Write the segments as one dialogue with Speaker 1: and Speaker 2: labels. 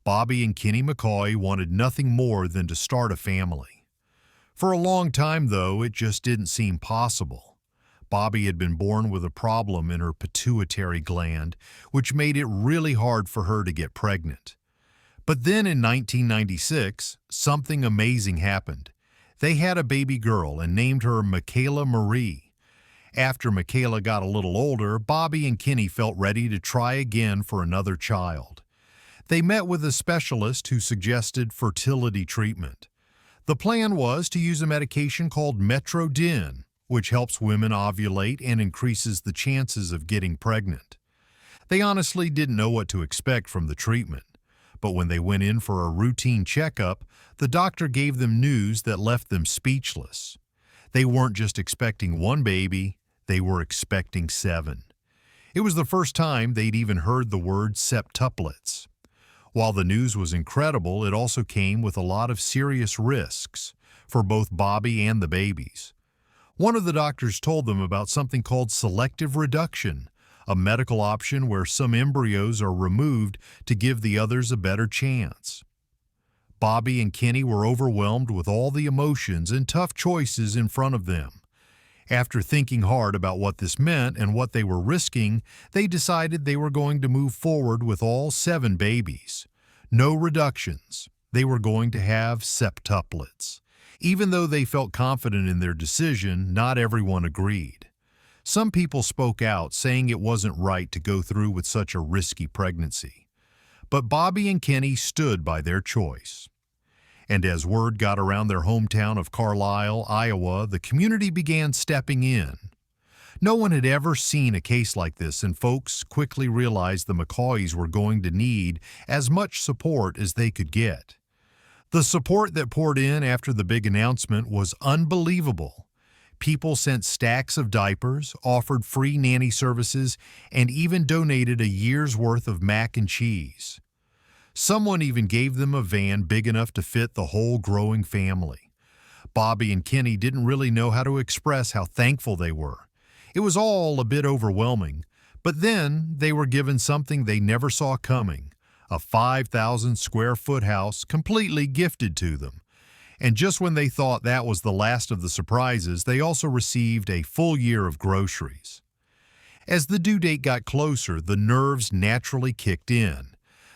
Speaker 1: Bobby and Kenny McCoy wanted nothing more than to start a family. For a long time, though, it just didn't seem possible. Bobby had been born with a problem in her pituitary gland, which made it really hard for her to get pregnant. But then in 1996, something amazing happened. They had a baby girl and named her Michaela Marie. After Michaela got a little older, Bobby and Kenny felt ready to try again for another child. They met with a specialist who suggested fertility treatment. The plan was to use a medication called Metrodin, which helps women ovulate and increases the chances of getting pregnant. They honestly didn't know what to expect from the treatment, but when they went in for a routine checkup, the doctor gave them news that left them speechless. They weren't just expecting one baby, they were expecting 7. It was the first time they'd even heard the word septuplets. While the news was incredible, it also came with a lot of serious risks for both Bobby and the babies. One of the doctors told them about something called selective reduction, a medical option where some embryos are removed to give the others a better chance. Bobby and Kenny were overwhelmed with all the emotions and tough choices in front of them. After thinking hard about what this meant and what they were risking, they decided they were going to move forward with all 7 babies. No reductions. They were going to have septuplets. Even though they felt confident in their decision, not everyone agreed. Some people spoke out, saying it wasn't right to go through with such a risky pregnancy. But Bobby and Kenny stood by their choice. And as word got around their hometown of Carlisle, Iowa, the community began stepping in. No one had ever seen a case like this, and folks quickly realized the McCoys were going to need as much support as they could get. The support that poured in after the big announcement was unbelievable. People sent stacks of diapers, offered free nanny services, and even donated a year's worth of mac and cheese. Someone even gave them a van big enough to fit the whole growing family. Bobby and Kenny didn't really know how to express how thankful they were. It was all a bit overwhelming, but then they were given something they never saw coming. A 5,000 square foot house completely gifted to them. And just when they thought that was the last of the surprises, they also received a full year of groceries. As the due date got closer, the nerves naturally kicked in.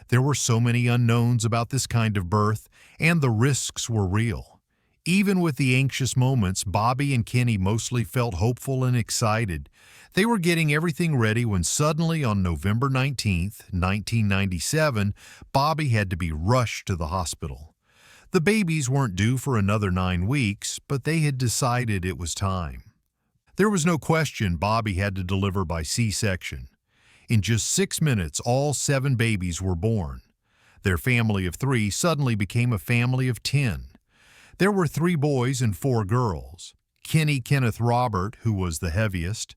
Speaker 1: There were so many unknowns about this kind of birth, and the risks were real. Even with the anxious moments, Bobby and Kenny mostly felt hopeful and excited. They were getting everything ready when suddenly on November 19th, 1997, Bobby had to be rushed to the hospital. The babies weren't due for another 9 weeks, but they had decided it was time. There was no question Bobby had to deliver by C-section. In just 6 minutes, all 7 babies were born. Their family of 3 suddenly became a family of 10. There were 3 boys and 4 girls. Kenny Kenneth Robert, who was the heaviest,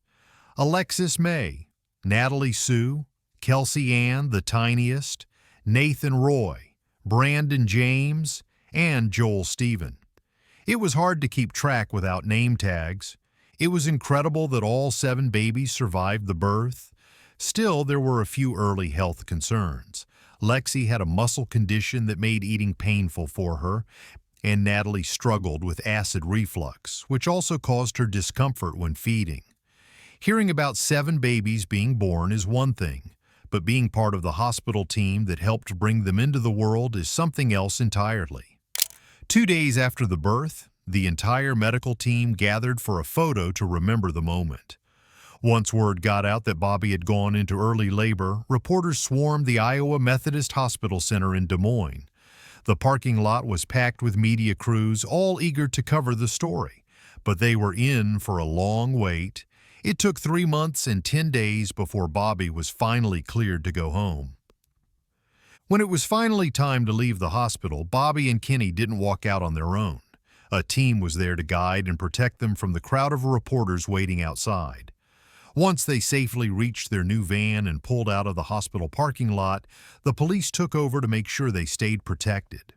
Speaker 1: Alexis May, Natalie Sue, Kelsey Ann, the tiniest, Nathan Roy, Brandon James, and Joel Stephen. It was hard to keep track without name tags. It was incredible that all 7 babies survived the birth. Still, there were a few early health concerns. Lexi had a muscle condition that made eating painful for her, and Natalie struggled with acid reflux, which also caused her discomfort when feeding. Hearing about 7 babies being born is one thing, but being part of the hospital team that helped bring them into the world is something else entirely. 2 days after the birth, the entire medical team gathered for a photo to remember the moment. Once word got out that Bobby had gone into early labor, reporters swarmed the Iowa Methodist Hospital Center in Des Moines. The parking lot was packed with media crews, all eager to cover the story. But they were in for a long wait. It took 3 months and 10 days before Bobby was finally cleared to go home. When it was finally time to leave the hospital, Bobby and Kenny didn't walk out on their own. A team was there to guide and protect them from the crowd of reporters waiting outside. Once they safely reached their new van and pulled out of the hospital parking lot, the police took over to make sure they stayed protected.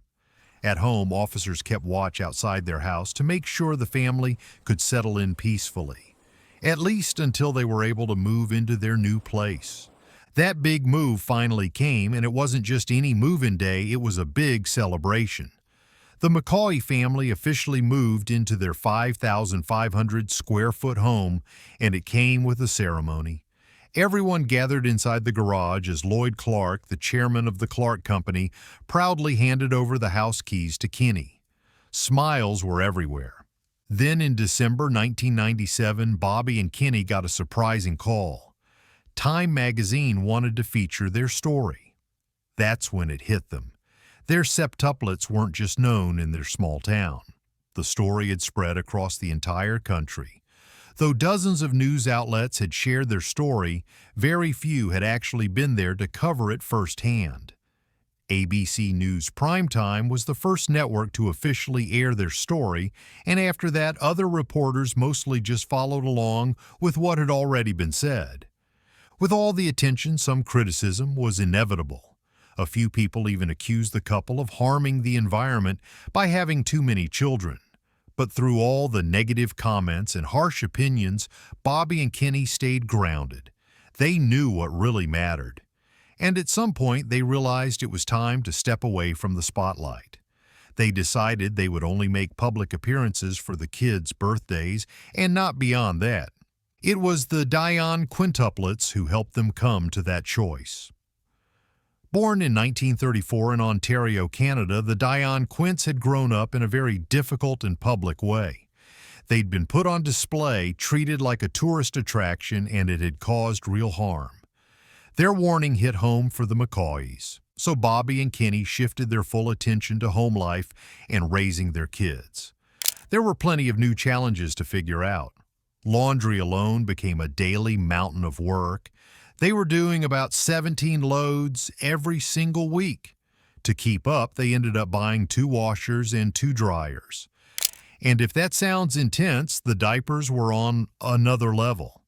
Speaker 1: At home, officers kept watch outside their house to make sure the family could settle in peacefully, at least until they were able to move into their new place. That big move finally came, and it wasn't just any move-in day, it was a big celebration. The McCoy family officially moved into their 5,500 square foot home, and it came with a ceremony. Everyone gathered inside the garage as Lloyd Clark, the chairman of the Clark Company, proudly handed over the house keys to Kenny. Smiles were everywhere. Then in December 1997, Bobby and Kenny got a surprising call. Time magazine wanted to feature their story. That's when it hit them. Their septuplets weren't just known in their small town. The story had spread across the entire country. Though dozens of news outlets had shared their story, very few had actually been there to cover it firsthand. ABC News Primetime was the first network to officially air their story, and after that, other reporters mostly just followed along with what had already been said. With all the attention, some criticism was inevitable. A few people even accused the couple of harming the environment by having too many children. But through all the negative comments and harsh opinions, Bobby and Kenny stayed grounded. They knew what really mattered. And at some point, they realized it was time to step away from the spotlight. They decided they would only make public appearances for the kids' birthdays and not beyond that. It was the Dion quintuplets who helped them come to that choice. Born in 1934 in Ontario, Canada, the Dion Quints had grown up in a very difficult and public way. They'd been put on display, treated like a tourist attraction, and it had caused real harm. Their warning hit home for the McCoys, so Bobby and Kenny shifted their full attention to home life and raising their kids. There were plenty of new challenges to figure out. Laundry alone became a daily mountain of work. They were doing about 17 loads every single week. To keep up, they ended up buying 2 washers and 2 dryers. And if that sounds intense, the diapers were on another level.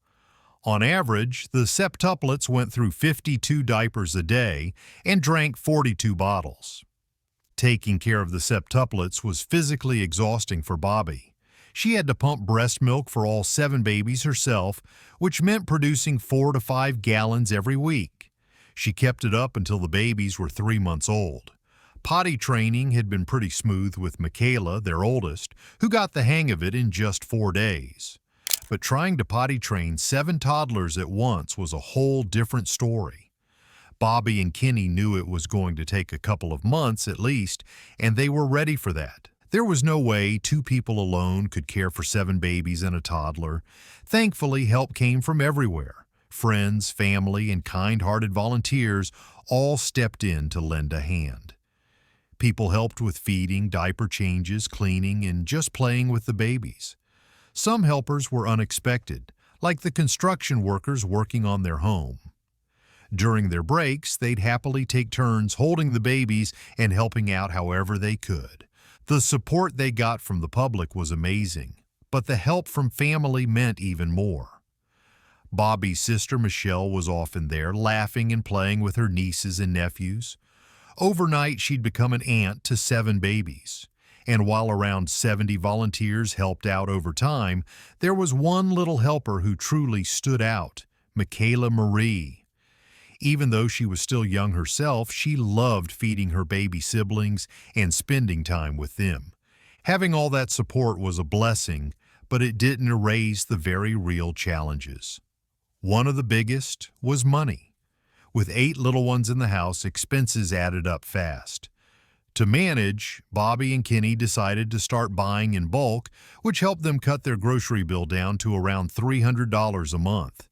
Speaker 1: On average, the septuplets went through 52 diapers a day and drank 42 bottles. Taking care of the septuplets was physically exhausting for Bobby. She had to pump breast milk for all 7 babies herself, which meant producing 4 to 5 gallons every week. She kept it up until the babies were 3 months old. Potty training had been pretty smooth with Michaela, their oldest, who got the hang of it in just 4 days. But trying to potty train 7 toddlers at once was a whole different story. Bobby and Kenny knew it was going to take a couple of months at least, and they were ready for that. There was no way 2 people alone could care for 7 babies and a toddler. Thankfully, help came from everywhere. Friends, family, and kind-hearted volunteers all stepped in to lend a hand. People helped with feeding, diaper changes, cleaning, and just playing with the babies. Some helpers were unexpected, like the construction workers working on their home. During their breaks, they'd happily take turns holding the babies and helping out however they could. The support they got from the public was amazing, but the help from family meant even more. Bobby's sister Michelle was often there, laughing and playing with her nieces and nephews. Overnight, she'd become an aunt to 7 babies. And while around 70 volunteers helped out over time, there was one little helper who truly stood out, Michaela Marie. Even though she was still young herself, she loved feeding her baby siblings and spending time with them. Having all that support was a blessing, but it didn't erase the very real challenges. One of the biggest was money. With 8 little ones in the house, expenses added up fast. To manage, Bobby and Kenny decided to start buying in bulk, which helped them cut their grocery bill down to around $300 a month.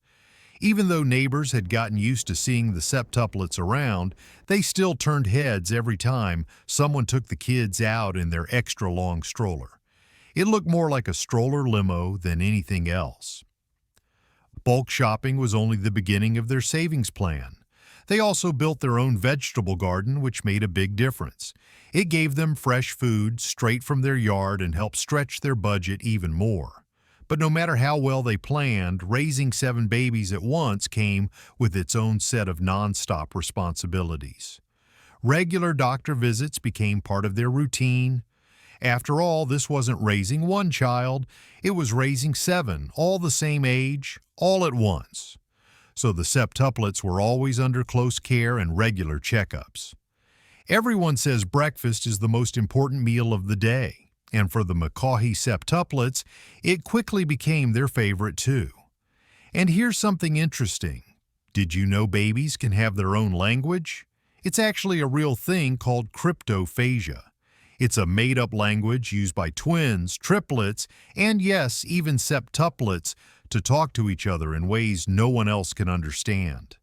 Speaker 1: Even though neighbors had gotten used to seeing the septuplets around, they still turned heads every time someone took the kids out in their extra-long stroller. It looked more like a stroller limo than anything else. Bulk shopping was only the beginning of their savings plan. They also built their own vegetable garden, which made a big difference. It gave them fresh food straight from their yard and helped stretch their budget even more. But no matter how well they planned, raising 7 babies at once came with its own set of nonstop responsibilities. Regular doctor visits became part of their routine. After all, this wasn't raising 1 child, it was raising 7, all the same age, all at once. so the septuplets were always under close care and regular checkups. Everyone says breakfast is the most important meal of the day, and for the McCaughey septuplets, it quickly became their favorite too. And here's something interesting. Did you know babies can have their own language? It's actually a real thing called cryptophagia. It's a made-up language used by twins, triplets, and yes, even septuplets to talk to each other in ways no one else can understand.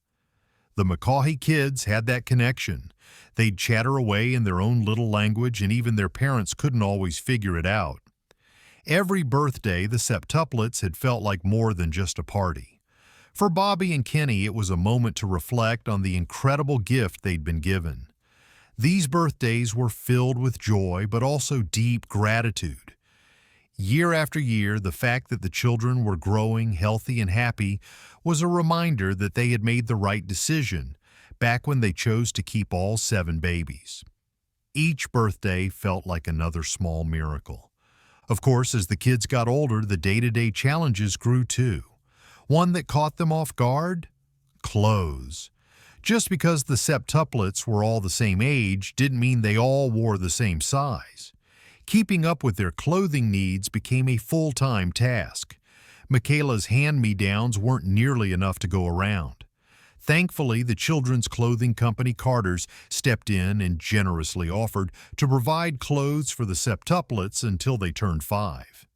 Speaker 1: The McCaughey kids had that connection. They'd chatter away in their own little language, and even their parents couldn't always figure it out. Every birthday, the septuplets had felt like more than just a party. For Bobby and Kenny, it was a moment to reflect on the incredible gift they'd been given. These birthdays were filled with joy, but also deep gratitude. Year after year, the fact that the children were growing healthy and happy was a reminder that they had made the right decision back when they chose to keep all 7 babies. Each birthday felt like another small miracle. Of course, as the kids got older, the day-to-day challenges grew too. One that caught them off guard? Clothes. Just because the septuplets were all the same age didn't mean they all wore the same size. Keeping up with their clothing needs became a full-time task. Michaela's hand-me-downs weren't nearly enough to go around. Thankfully, the children's clothing company Carter's stepped in and generously offered to provide clothes for the septuplets until they turned 5.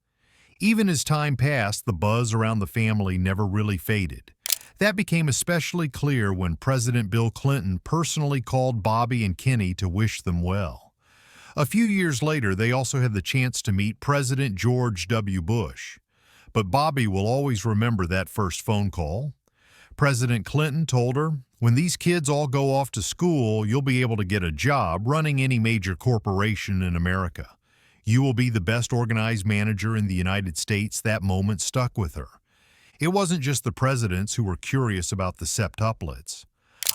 Speaker 1: Even as time passed, the buzz around the family never really faded. That became especially clear when President Bill Clinton personally called Bobby and Kenny to wish them well. A few years later, they also had the chance to meet President George W. Bush. But Bobby will always remember that first phone call. President Clinton told her, "When these kids all go off to school, you'll be able to get a job running any major corporation in America. You will be the best organized manager in the United States." That moment stuck with her. It wasn't just the presidents who were curious about the septuplets.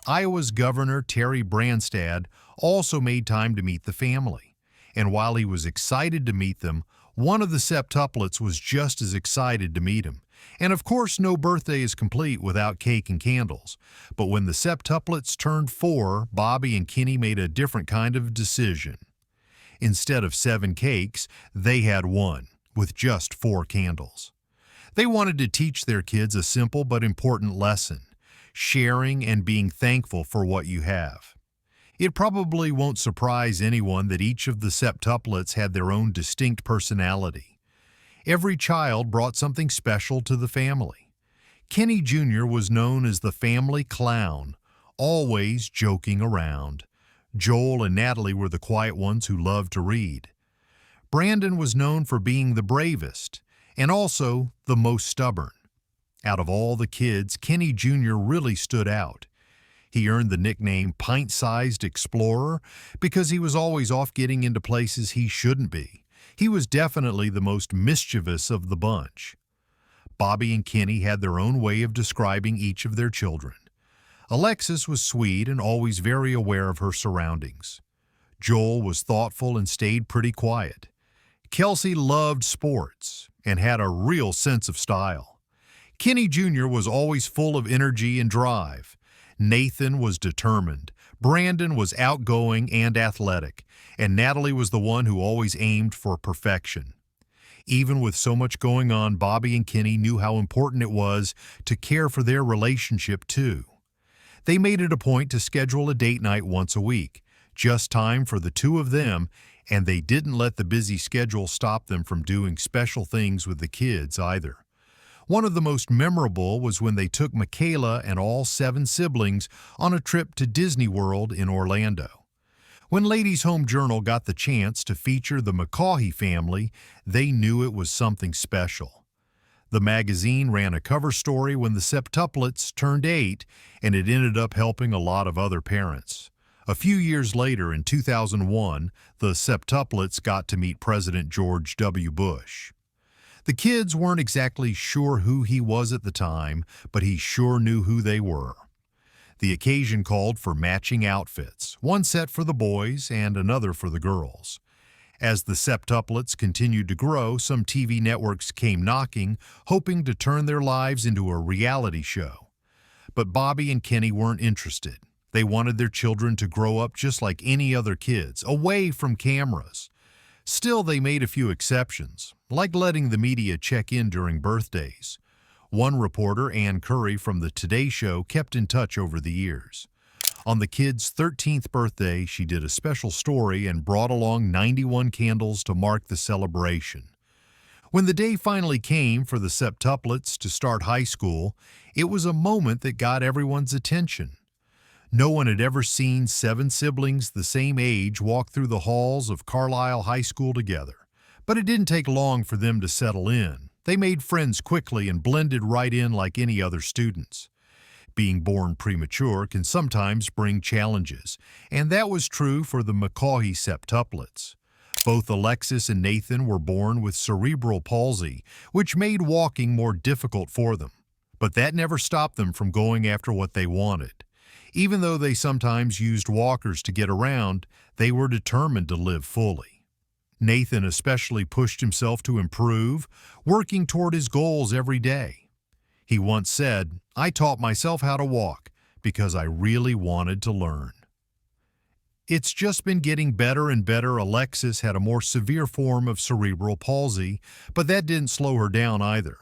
Speaker 1: Iowa's Governor Terry Branstad also made time to meet the family. And while he was excited to meet them, one of the septuplets was just as excited to meet him. And of course, no birthday is complete without cake and candles. But when the septuplets turned 4, Bobby and Kenny made a different kind of decision. Instead of 7 cakes, they had 1, with just 4 candles. They wanted to teach their kids a simple but important lesson: sharing and being thankful for what you have. It probably won't surprise anyone that each of the septuplets had their own distinct personality. Every child brought something special to the family. Kenny Jr. was known as the family clown, always joking around. Joel and Natalie were the quiet ones who loved to read. Brandon was known for being the bravest, and also the most stubborn. Out of all the kids, Kenny Jr. really stood out. He earned the nickname Pint-Sized Explorer because he was always off getting into places he shouldn't be. He was definitely the most mischievous of the bunch. Bobby and Kenny had their own way of describing each of their children. Alexis was sweet and always very aware of her surroundings. Joel was thoughtful and stayed pretty quiet. Kelsey loved sports and had a real sense of style. Kenny Jr. was always full of energy and drive. Nathan was determined. Brandon was outgoing and athletic, and Natalie was the one who always aimed for perfection. Even with so much going on, Bobby and Kenny knew how important it was to care for their relationship too. They made it a point to schedule a date night once a week, just time for the two of them, and they didn't let the busy schedule stop them from doing special things with the kids either. One of the most memorable was when they took Michaela and all 7 siblings on a trip to Disney World in Orlando. When Ladies' Home Journal got the chance to feature the McCaughey family, they knew it was something special. The magazine ran a cover story when the septuplets turned 8, and it ended up helping a lot of other parents. A few years later, in 2001, the septuplets got to meet President George W. Bush. The kids weren't exactly sure who he was at the time, but he sure knew who they were. The occasion called for matching outfits, one set for the boys and another for the girls. As the septuplets continued to grow, some TV networks came knocking, hoping to turn their lives into a reality show. But Bobby and Kenny weren't interested. They wanted their children to grow up just like any other kids, away from cameras. Still, they made a few exceptions, like letting the media check in during birthdays. One reporter, Ann Curry from the Today Show, kept in touch over the years. On the kid's 13th birthday, she did a special story and brought along 91 candles to mark the celebration. When the day finally came for the Septuplets to start high school, it was a moment that got everyone's attention. No one had ever seen 7 siblings the same age walk through the halls of Carlisle High School together. But it didn't take long for them to settle in. They made friends quickly and blended right in like any other students. Being born premature can sometimes bring challenges, and that was true for the McCaughey septuplets. Both Alexis and Nathan were born with cerebral palsy, which made walking more difficult for them. But that never stopped them from going after what they wanted. Even though they sometimes used walkers to get around, they were determined to live fully. Nathan especially pushed himself to improve, working toward his goals every day. He once said, "I taught myself how to walk because I really wanted to learn." It's just been getting better and better. Alexis had a more severe form of cerebral palsy, but that didn't slow her down either.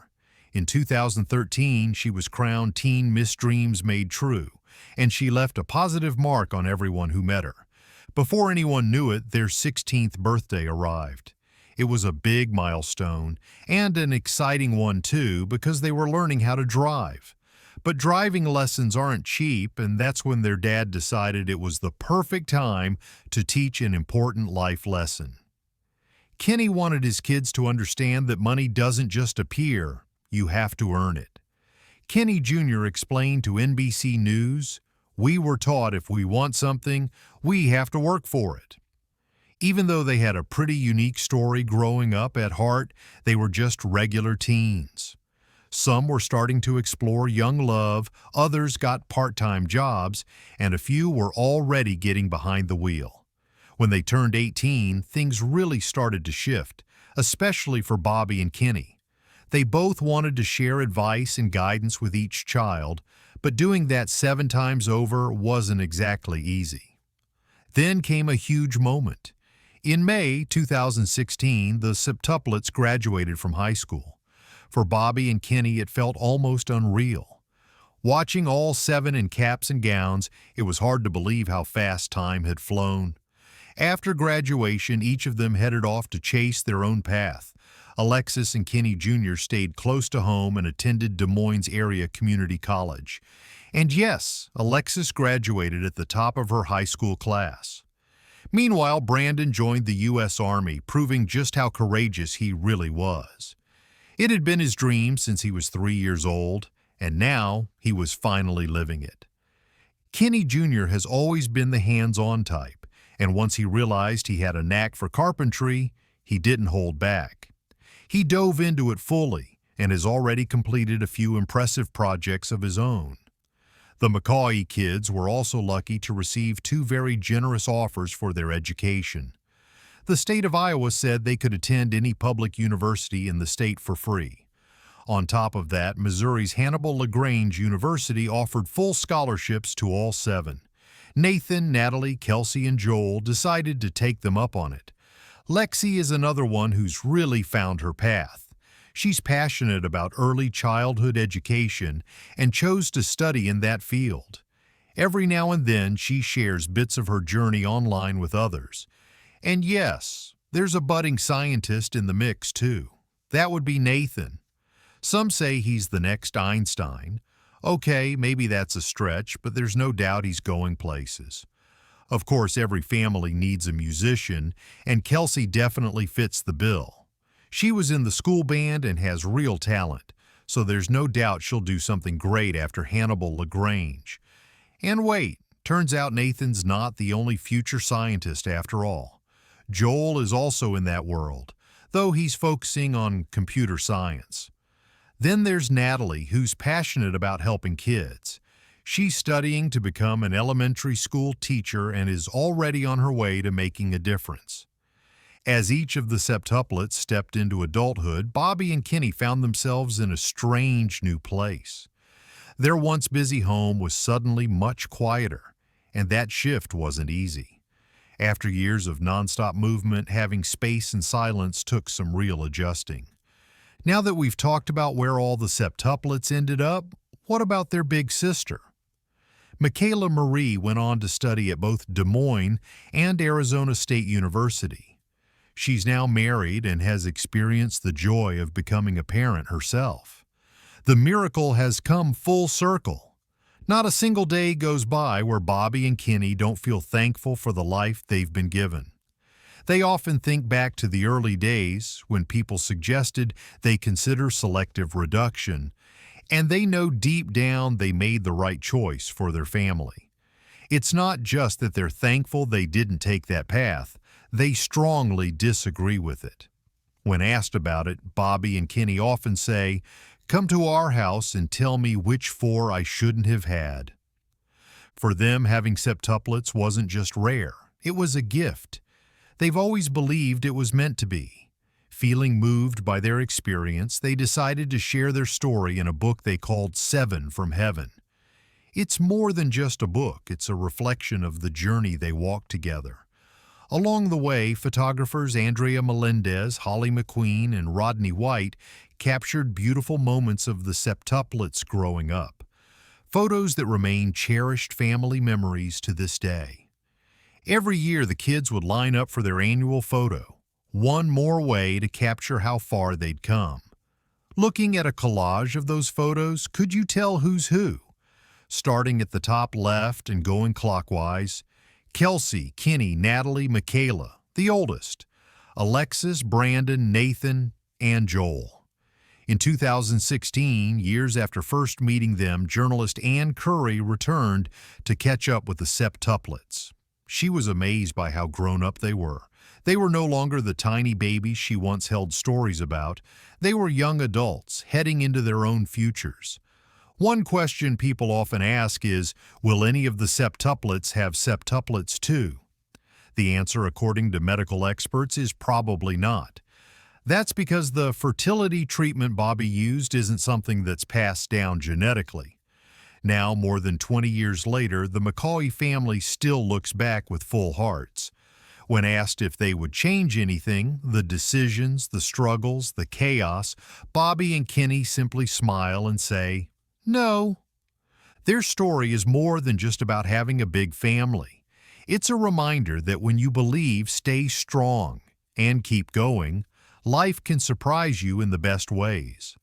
Speaker 1: In 2013, she was crowned Teen Miss Dreams Made True, and she left a positive mark on everyone who met her. Before anyone knew it, their 16th birthday arrived. It was a big milestone, and an exciting one too, because they were learning how to drive. But driving lessons aren't cheap, and that's when their dad decided it was the perfect time to teach an important life lesson. Kenny wanted his kids to understand that money doesn't just appear, you have to earn it. Kenny Jr. explained to NBC News, "We were taught if we want something, we have to work for it." Even though they had a pretty unique story growing up, at heart, they were just regular teens. Some were starting to explore young love, others got part-time jobs, and a few were already getting behind the wheel. When they turned 18, things really started to shift, especially for Bobby and Kenny. They both wanted to share advice and guidance with each child, but doing that 7 times over wasn't exactly easy. Then came a huge moment. In May 2016, the septuplets graduated from high school. For Bobby and Kenny, it felt almost unreal. Watching all 7 in caps and gowns, it was hard to believe how fast time had flown. After graduation, each of them headed off to chase their own path. Alexis and Kenny Jr. stayed close to home and attended Des Moines area community college. And yes, Alexis graduated at the top of her high school class. Meanwhile, Brandon joined the U.S. Army, proving just how courageous he really was. It had been his dream since he was 3 years old, and now he was finally living it. Kenny Jr. has always been the hands-on type, and once he realized he had a knack for carpentry, he didn't hold back. He dove into it fully and has already completed a few impressive projects of his own. The McCaughey kids were also lucky to receive 2 very generous offers for their education. The state of Iowa said they could attend any public university in the state for free. On top of that, Missouri's Hannibal LaGrange University offered full scholarships to all 7. Nathan, Natalie, Kelsey, and Joel decided to take them up on it. Lexi is another one who's really found her path. She's passionate about early childhood education and chose to study in that field. Every now and then, she shares bits of her journey online with others. And yes, there's a budding scientist in the mix too. That would be Nathan. Some say he's the next Einstein. Okay, maybe that's a stretch, but there's no doubt he's going places. Of course, every family needs a musician, and Kelsey definitely fits the bill. She was in the school band and has real talent, so there's no doubt she'll do something great after Hannibal LaGrange. And wait, turns out Nathan's not the only future scientist after all. Joel is also in that world, though he's focusing on computer science. Then there's Natalie, who's passionate about helping kids. She's studying to become an elementary school teacher and is already on her way to making a difference. As each of the septuplets stepped into adulthood, Bobby and Kenny found themselves in a strange new place. Their once busy home was suddenly much quieter, and that shift wasn't easy. After years of nonstop movement, having space and silence took some real adjusting. Now that we've talked about where all the septuplets ended up, what about their big sister? Michaela Marie went on to study at both Des Moines and Arizona State University. She's now married and has experienced the joy of becoming a parent herself. The miracle has come full circle. Not a single day goes by where Bobby and Kenny don't feel thankful for the life they've been given. They often think back to the early days when people suggested they consider selective reduction, and they know deep down they made the right choice for their family. It's not just that they're thankful they didn't take that path, they strongly disagree with it. When asked about it, Bobby and Kenny often say, "Come to our house and tell me which four I shouldn't have had." For them, having septuplets wasn't just rare, it was a gift. They've always believed it was meant to be. Feeling moved by their experience, they decided to share their story in a book they called 7 from Heaven. It's more than just a book, it's a reflection of the journey they walked together. Along the way, photographers Andrea Melendez, Holly McQueen, and Rodney White captured beautiful moments of the septuplets growing up. Photos that remain cherished family memories to this day. Every year, the kids would line up for their annual photo, one more way to capture how far they'd come. Looking at a collage of those photos, could you tell who's who? Starting at the top left and going clockwise, Kelsey, Kenny, Natalie, Michaela, the oldest, Alexis, Brandon, Nathan, and Joel. In 2016, years after first meeting them, journalist Ann Curry returned to catch up with the septuplets. She was amazed by how grown up they were. They were no longer the tiny babies she once held stories about. They were young adults heading into their own futures. One question people often ask is, will any of the septuplets have septuplets too? The answer, according to medical experts, is probably not. That's because the fertility treatment Bobby used isn't something that's passed down genetically. Now, more than 20 years later, the McCauley family still looks back with full hearts. When asked if they would change anything, the decisions, the struggles, the chaos, Bobby and Kenny simply smile and say, "No." Their story is more than just about having a big family. It's a reminder that when you believe, stay strong, and keep going, life can surprise you in the best ways.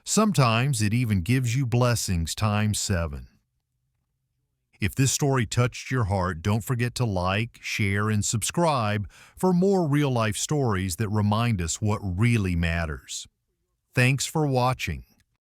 Speaker 1: Sometimes it even gives you blessings times 7. If this story touched your heart, don't forget to like, share, and subscribe for more real-life stories that remind us what really matters. Thanks for watching.